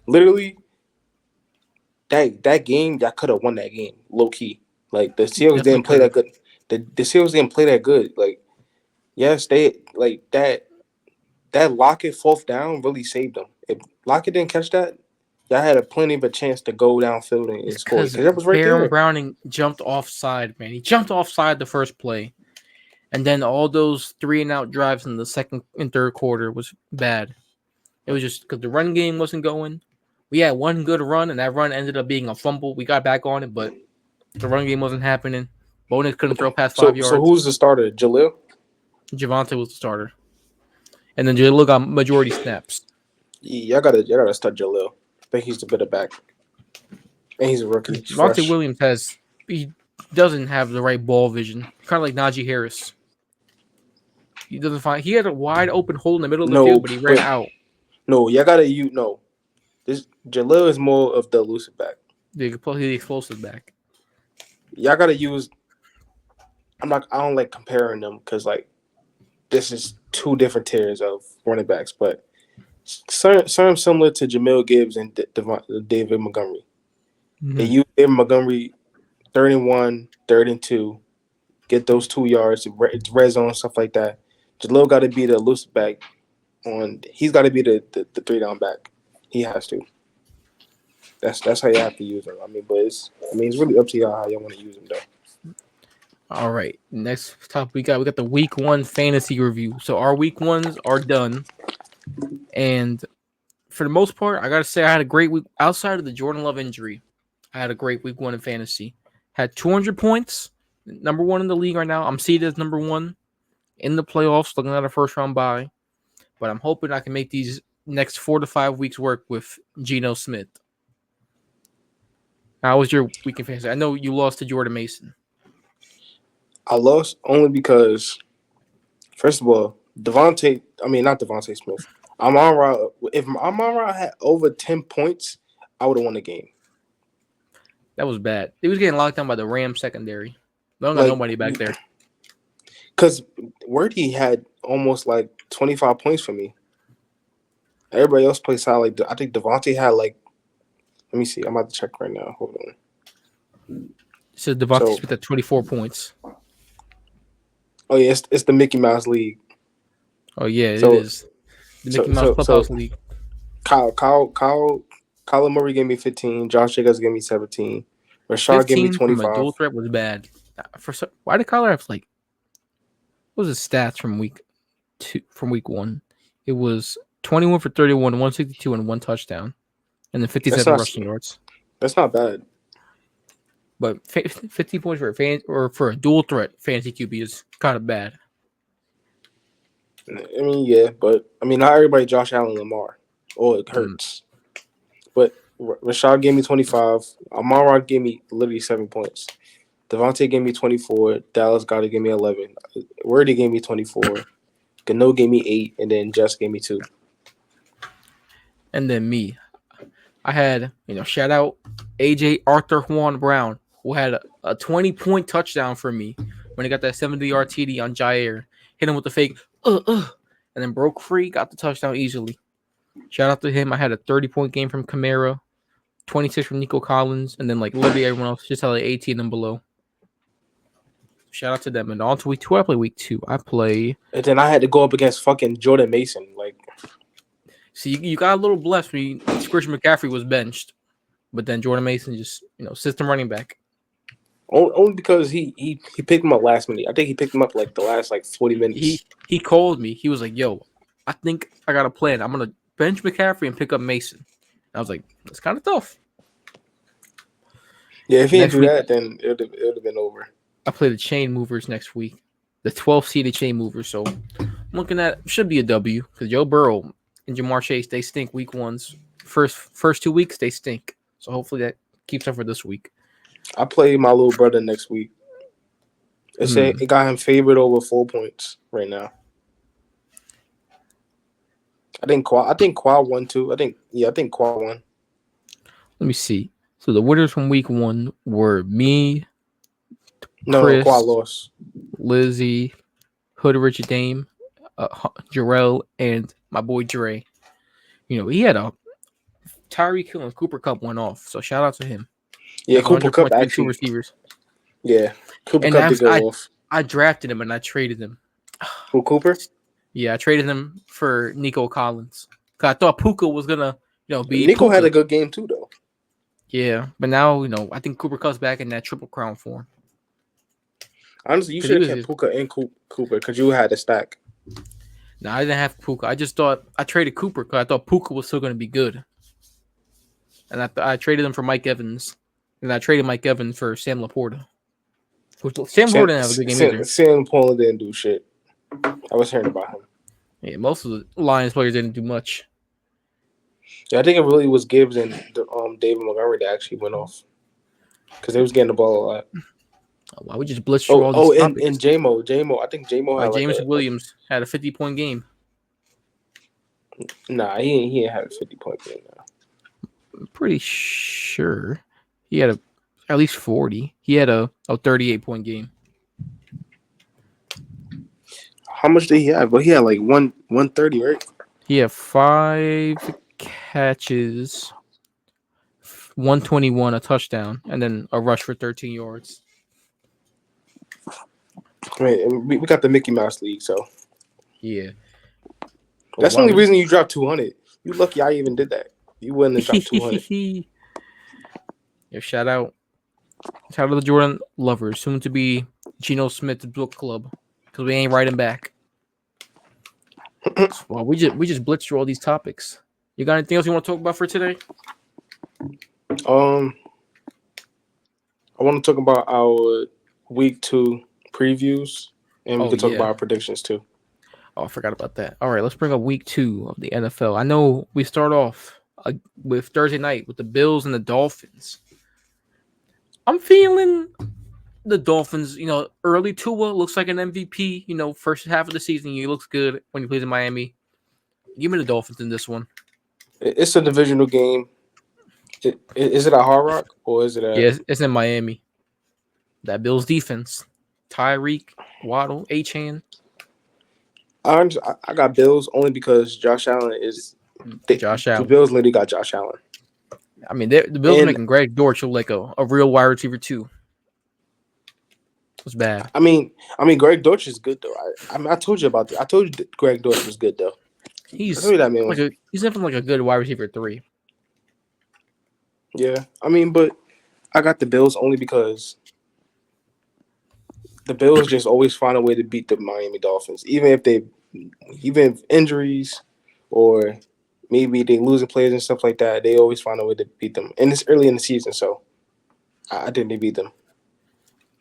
Literally, that game, y'all could have won that game, low key. Like the Seahawks didn't play that good. The Seahawks didn't play that good. Like, yes, they like that Lockett 4th down really saved them. If Lockett didn't catch that, y'all had plenty of a chance to go downfield and score. Because that was right there. Baron Browning jumped offside, man. He jumped offside the first play. And then all those 3-and-out drives in the second and third quarter was bad. It was just because the run game wasn't going. We had one good run, and that run ended up being a fumble. We got back on it, but the run game wasn't happening. Bo Nix couldn't throw past 5 yards. So who's the starter? Jalil? Javonte was the starter. And then Jalil got majority snaps. Y'all gotta start Jalil. I think he's the better back. And he's a rookie. Javonte Williams doesn't have the right ball vision. Kind of like Najee Harris. He doesn't find. He had a wide open hole in the middle of the field, but he ran out. No, y'all gotta this Jalil is more of the elusive back. The explosive back. Y'all gotta use. I don't like comparing them because like this is two different tiers of running backs, but some similar to Jamil Gibbs and David Montgomery. Mm-hmm. They use David Montgomery 3rd and 1, 3rd and 2, get those 2 yards, red zone, stuff like that. Jalil got to be the elusive back. He's got to be the 3-down back. He has to. That's how you have to use him. It's really up to y'all how y'all want to use him though. All right, next topic we got the week 1 fantasy review. So our week 1s are done, and for the most part, I gotta say I had a great week outside of the Jordan Love injury. I had a great week 1 in fantasy. Had 200 points, number 1 in the league right now. I'm seeded as number 1 in the playoffs, looking at a first round bye. But I'm hoping I can make these next 4 to 5 weeks work with Geno Smith. How was your week in fantasy? I know you lost to Jordan Mason. I lost only because, first of all, not Devontae Smith. Amon-Ra, if Amon-Ra had over 10 points, I would have won the game. That was bad. He was getting locked down by the Rams secondary. They don't got nobody back there. Because Wordy had almost like 25 points for me. Everybody else played solid. I think Devontae had let me see. I'm about to check right now. Hold on. So Devontae Smith at 24 points. Oh yeah, it's the Mickey Mouse League. Oh yeah, it is. The Mickey Mouse Clubhouse League. Kyler Murray gave me 15. Josh Jacobs gave me 17. Rashard gave me 25. From a dual threat was bad. Why did Kyler have what was his stats from week 1? It was 21 for 31, 162, and 1 touchdown, and then 57 rushing yards. That's not bad. But 15 points for a dual threat fantasy QB is kind of bad. Yeah, but not everybody Josh Allen Lamar. It hurts. But Rashad gave me 25. Amon-Ra gave me literally 7 points. Devontae gave me 24. Dallas Goedert gave me 11. Wordy gave me 24. Gano gave me 8, and then Jess gave me 2. And then me, I had shout out AJ Arthur Juan Brown, who had a 20-point touchdown for me when he got that 70-yard TD on Jair. Hit him with the fake, and then broke free, got the touchdown easily. Shout out to him. I had a 30-point game from Kamara, 26 from Nico Collins, and then literally everyone else just had 18 and below. Shout out to them. And on to week 2, I play week 2. And then I had to go up against fucking Jordan Mason. See, you got a little blessed when Christian McCaffrey was benched, but then Jordan Mason just system running back. Only because he picked him up last minute. I think he picked him up the last 40 minutes. He called me. He was like, "Yo, I think I got a plan. I'm gonna bench McCaffrey and pick up Mason." I was like, "That's kind of tough." Yeah, if he didn't do that, then it would have been over. I play the Chain Movers next week, the 12-seeded Chain Movers. So I'm looking at should be a W because Joe Burrow and Jamar Chase, they stink week 1s. First 2 weeks they stink. So hopefully that keeps up for this week. I play my little brother next week. It got him favored over 4 points right now. I think Quad won too. I think Quad won. Let me see. So the winners from week 1 were me, No, Chris, Quad lost. Lizzie, Hood Richard Dame, Jarrell, and my boy Dre. He had a Tyreek Hill and Cooper Kupp went off. So shout out to him. Yeah, Cooper Kupp actually. 2 receivers. Yeah, Cooper Kupp did go off. I drafted him and I traded him. Who, Cooper? Yeah, I traded him for Nico Collins. Cause I thought Puka was gonna, be. Nico Puka. had a good game too, though. Yeah, but now I think Cooper Kupp's back in that triple crown form. Honestly, you should have kept Puka and Cooper because you had a stack. No, I didn't have Puka. I just thought I traded Cooper because I thought Puka was still going to be good, and I traded him for Mike Evans, and I traded Mike Evans for Sam Laporta. Sam Laporta didn't have a good game either. Sam Laporta didn't do shit. I was hearing about him. Yeah, most of the Lions players didn't do much. Yeah, I think it really was Gibbs and David Montgomery that actually went off because they was getting the ball a lot. Why we just blitz through all these and topics? JMO. I think JMO had James Williams had a 50-point game. Nah, he ain't had a 50-point game now. I'm pretty sure he had at least 40. He had a 38-point game. How much did he have? But he had like 130, right? He had 5 catches, 121, a touchdown, and then a rush for 13 yards. I mean, we got the Mickey Mouse League, so Yeah. that's the only reason you dropped 200. You lucky I even did that. You wouldn't have dropped 200. Yeah, shout out to the Jordan lovers, soon to be Geno Smith's book club, because we ain't writing back. Well, we just blitzed through all these topics. You got anything else you want to talk about for today? I want to talk about our week 2 previews, and we can talk about our predictions too. Oh, I forgot about that. All right, let's bring up week 2 of the NFL. I know we start off with Thursday night with the Bills and the Dolphins. I'm feeling the Dolphins, early Tua looks like an MVP. First half of the season, he looks good when he plays in Miami. Give me the Dolphins in this one. It's a divisional game. Is it a Hard Rock or is it a? Yeah, it's in Miami. That Bills defense, Tyreek, Waddle, Achane. I got Bills only because Josh Allen is. Josh Allen. The Bills literally got Josh Allen. I mean, the Bills are making Greg Dortch look like a real wide receiver too. It's bad. I mean, Greg Dortch is good though. I told you about that. I told you that Greg Dortch was good though. He's definitely like a good wide receiver 3. Yeah, I mean, but I got the Bills only because the Bills just always find a way to beat the Miami Dolphins, even if injuries or maybe they losing players and stuff like that. They always find a way to beat them, and it's early in the season, so I think they beat them.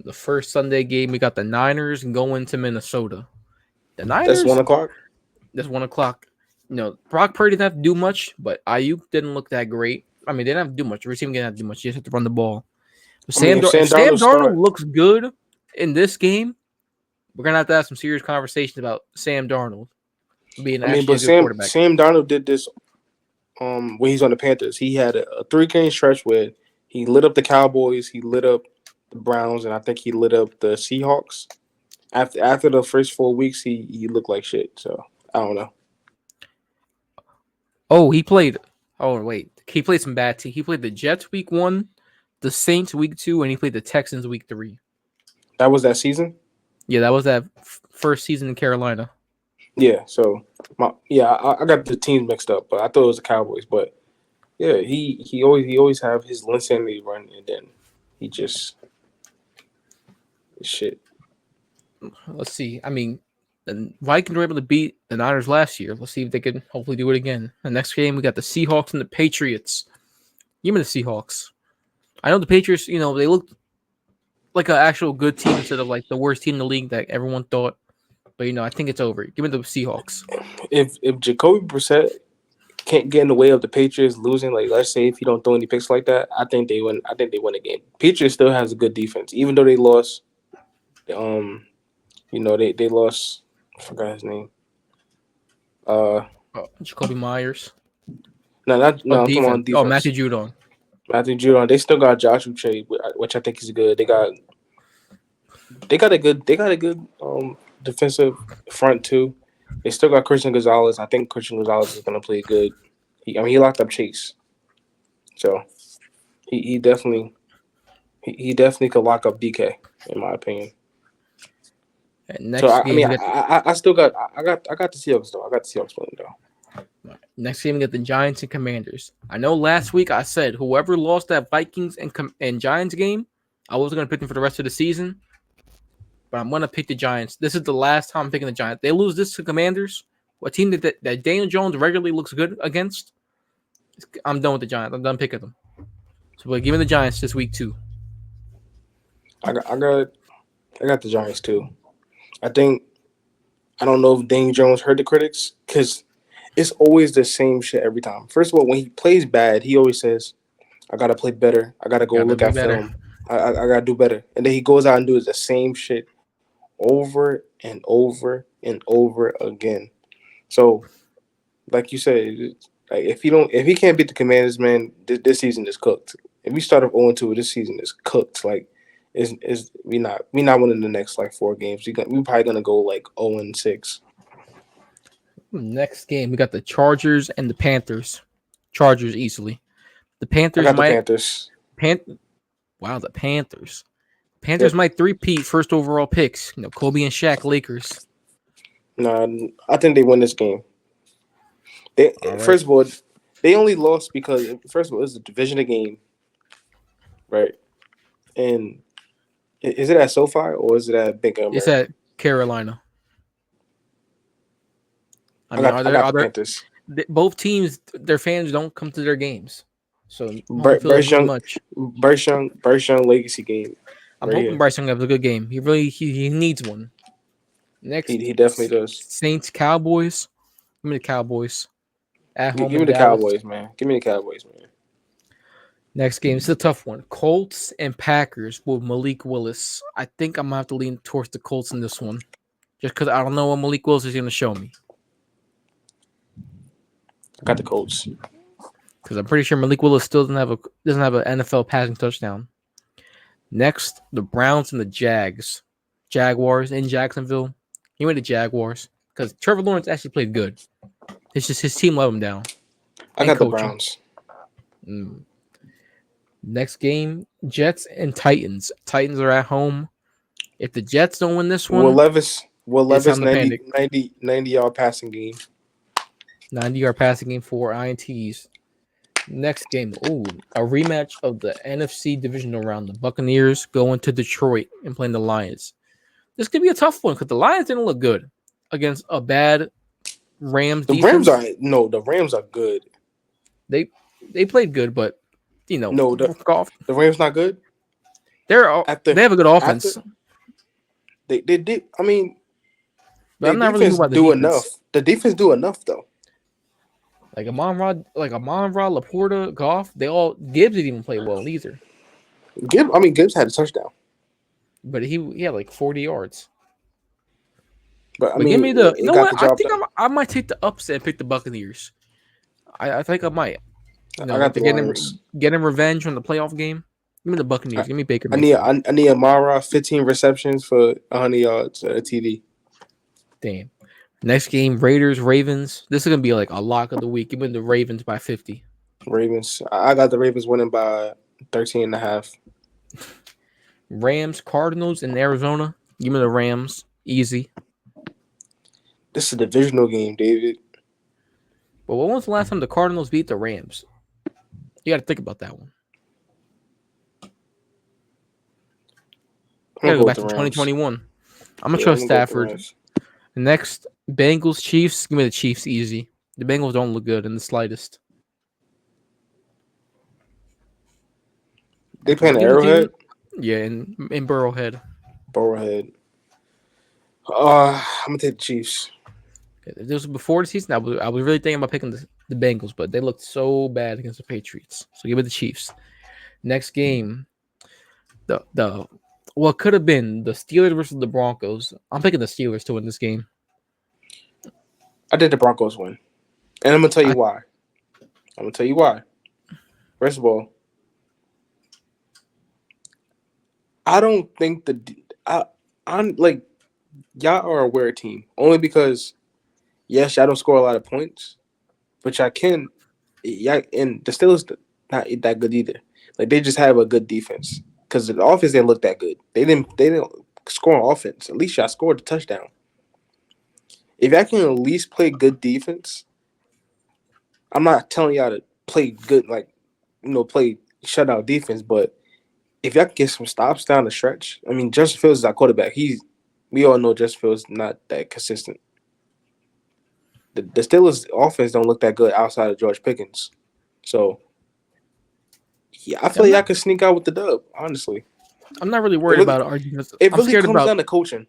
The first Sunday game, we got the Niners going to Minnesota. The Niners. That's 1:00. That's 1:00. Brock Purdy didn't have to do much, but Ayuk didn't look that great. I mean, they didn't have to do much. The receiving didn't have to do much. You just have to run the ball. Sam Darnold looks good in this game, we're gonna have to have some serious conversations about Sam Darnold being a good quarterback. Sam Darnold did this when he's on the Panthers. He had a 3-game stretch where he lit up the Cowboys, he lit up the Browns, and I think he lit up the Seahawks. After the first 4 weeks, he looked like shit. So I don't know. Oh, he played. Oh wait, he played some bad teams. He played the Jets week 1, the Saints week 2, and he played the Texans week 3. That was that season? Yeah, that was that first season in Carolina. Yeah, so I got the teams mixed up, but I thought it was the Cowboys. But yeah, he always have his insanity run, and then he just shit. Let's see. I mean, the Vikings were able to beat the Niners last year. Let's see if they can hopefully do it again. The next game, we got the Seahawks and the Patriots. Give me the Seahawks. I know the Patriots, they looked like an actual good team instead of like the worst team in the league that everyone thought. But, I think it's over. Give me the Seahawks. If Jacoby Brissett can't get in the way of the Patriots losing, like let's say if you don't throw any picks like that, I think they win. I think they win the game. Patriots still has a good defense, even though they lost. They lost. I forgot his name. Jacoby Myers. No, I'm talking on defense. Oh, Matthew Judon. Matthew Judon. They still got Josh Uche, which I think is good. They got a good defensive front too. They still got Christian Gonzalez. I think Christian Gonzalez is gonna play good. He locked up Chase, so he definitely could lock up DK in my opinion. And so I still got the Seahawks though. I got the Seahawks playing though. Next game we got the Giants and Commanders. I know last week I said whoever lost that Vikings and Giants game, I was gonna pick them for the rest of the season. But I'm going to pick the Giants. This is the last time I'm picking the Giants. They lose this to Commanders, a team that Daniel Jones regularly looks good against. I'm done with the Giants. I'm done picking them. So we're giving the Giants this week 2. I got the Giants too. I don't know if Daniel Jones heard the critics because it's always the same shit every time. First of all, when he plays bad, he always says, I got to play better. I got to go look at film. I gotta do better. And then he goes out and does the same shit over and over and over again. So, like you said, like if he can't beat the Commanders, man, this season is cooked. If we start off 0-2, this season is cooked. Like, is we not winning the next like 4 games. We probably gonna go like 0-6. Next game, we got the Chargers and the Panthers. Chargers easily. The I Panthers got the might Panthers. Wow, the Panthers. Panthers Yep. might three-peat first overall picks. Kobe and Shaq, Lakers. Nah, I think they win this game. They All right. First of all, they only lost because first of all, it was a divisional game, right? And is it at SoFi or is it at Bank of America? It's at Carolina. I I mean, got the Panthers. both teams, their fans don't come to their games, so Bryce Young, much. Bryce Young legacy game. I'm right hoping here. Bryce Young has a good game. He needs one. Next, He definitely does. Saints Cowboys. Give me the Cowboys. At home Give me in the Dallas. Cowboys, man. Give me the Cowboys, man. Next game, it's a tough one. Colts and Packers with Malik Willis. I think I'm gonna have to lean towards the Colts in this one, just because I don't know what Malik Willis is gonna show me. I got the Colts. Because I'm pretty sure Malik Willis still doesn't have an NFL passing touchdown. Next, the Browns and the Jaguars in Jacksonville. He went to Jaguars because Trevor Lawrence actually played good. It's just his team let him down. I And got the coaching. Browns. Next game, Jets and Titans. Titans are at home. If the Jets don't win this one, Will Levis time to 90 yard passing game. 90-yard passing game for INTs. Next game, a rematch of the NFC divisional round. The Buccaneers going to Detroit and playing the Lions. This could be a tough one because the Lions didn't look good against a bad Rams defense. The Rams are good. They played good, but the Rams not good. They have a good offense. They did. I mean, but I'm not really sure about the defense. Enough. The defense do enough though. Like Amon-Ra, Laporta, Goff, Gibbs didn't even play well either. Gibbs had a touchdown, but he had like 40 yards. But give me the. You know what? I think I might take the upset and pick the Buccaneers. I think I might. I got the Lions. Getting revenge from the playoff game. Give me the Buccaneers. Give me Baker. I need Amara 15 receptions for 100 yards at a TD. Damn. Next game, Raiders, Ravens. This is gonna be like a lock of the week. Give me the Ravens by 50. Ravens. I got the Ravens winning by 13.5. Rams, Cardinals in Arizona. Give me the Rams. Easy. This is a divisional game, David. But when was the last time the Cardinals beat the Rams? You got to think about that one. I gotta go back to 2021. I'm gonna trust Stafford. Next, Bengals, Chiefs. Give me the Chiefs easy. The Bengals don't look good in the slightest. They playing Arrowhead? Yeah, in Burrowhead. I'm gonna take the Chiefs. This was before the season. I was really thinking about picking the Bengals, but they looked so bad against the Patriots. So give it the Chiefs. Next game, the what could have been the Steelers versus the Broncos. I'm picking the Steelers to win this game. I did the Broncos win, and I'm gonna tell you why. First of all, I don't think I'm like y'all are a weird team only because yes, y'all don't score a lot of points, but y'all can. Yeah, and the Steelers not that good either. Like they just have a good defense because the offense didn't look that good. They didn't score on offense. At least y'all scored a touchdown. If y'all can at least play good defense, I'm not telling y'all to play good, play shutout defense, but if y'all can get some stops down the stretch, I mean, Justin Fields is our quarterback. We all know Justin Fields is not that consistent. The Steelers' offense don't look that good outside of George Pickens. So, yeah, I feel like y'all could sneak out with the dub, honestly. I'm not really worried about it. It really comes down to coaching.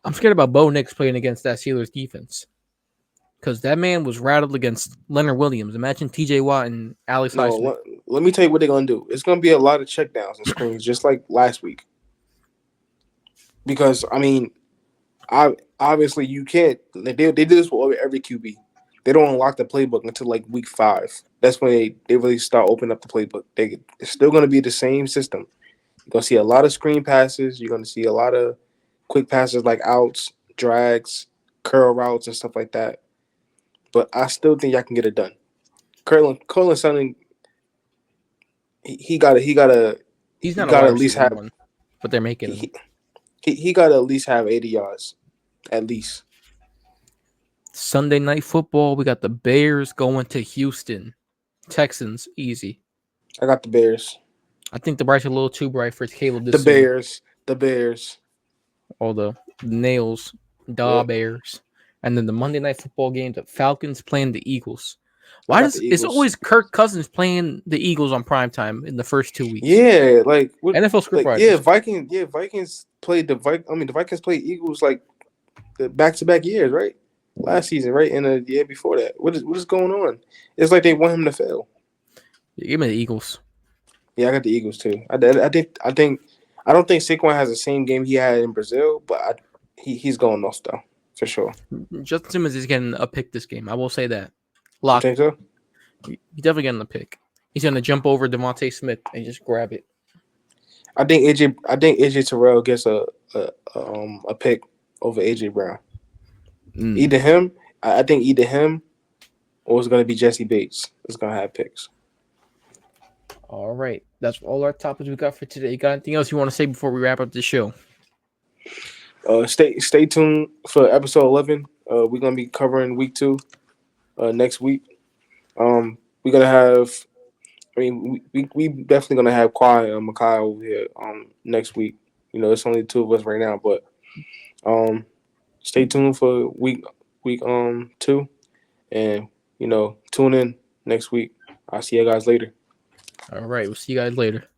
I'm scared about Bo Nix playing against that Steelers defense. Because that man was rattled against Leonard Williams. Imagine TJ Watt and Alex Highsmith. let me tell you what they're gonna do. It's gonna be a lot of checkdowns and screens, just like last week. Because I mean, obviously you can't. They do this with every QB. They don't unlock the playbook until like week 5. That's when they really start opening up the playbook. It's still gonna be the same system. You're gonna see a lot of screen passes. You're gonna see a lot of quick passes like outs, drags, curl routes, and stuff like that. But I still think y'all can get it done. Curlin Sutton, he got to He's he not a got to wide at least receiver have one, but they're making him. he got to at least have 80 yards, at least. Sunday night football, we got the Bears going to Houston. Texans, easy. I got the Bears. I think the brights are a little too bright for Caleb. The Bears. All the nails, Yep. Bears. And then the Monday night football game, the Falcons playing the Eagles. Why got does the it's Eagles. always Kirk Cousins playing the Eagles on primetime in the first 2 weeks? Yeah, like what, NFL script like writers. Vikings played the Vikings played Eagles like the back-to-back years, right? Last season, right? And the year before that. What is going on? It's like they want him to fail. Yeah, give me the Eagles. Yeah, I got the Eagles too. I don't think Saquon has the same game he had in Brazil, but he's going off though for sure. Justin Simmons is getting a pick this game. I will say that. You Lock. think so? He's definitely getting a pick. He's gonna jump over Devontae Smith and just grab it. I think AJ Terrell gets a pick over AJ Brown. Either him, I think either him, or it's gonna be Jesse Bates. It's gonna have picks. All right, that's all our topics we got for today. You got anything else you want to say before we wrap up the show? Stay tuned for episode 11. We're gonna be covering week 2 next week. We're gonna have. I mean, we definitely gonna have Kwai and Makai over here next week. You know, it's only 2 of us right now, but stay tuned for week 2, and you know, tune in next week. I'll see you guys later. All right, we'll see you guys later.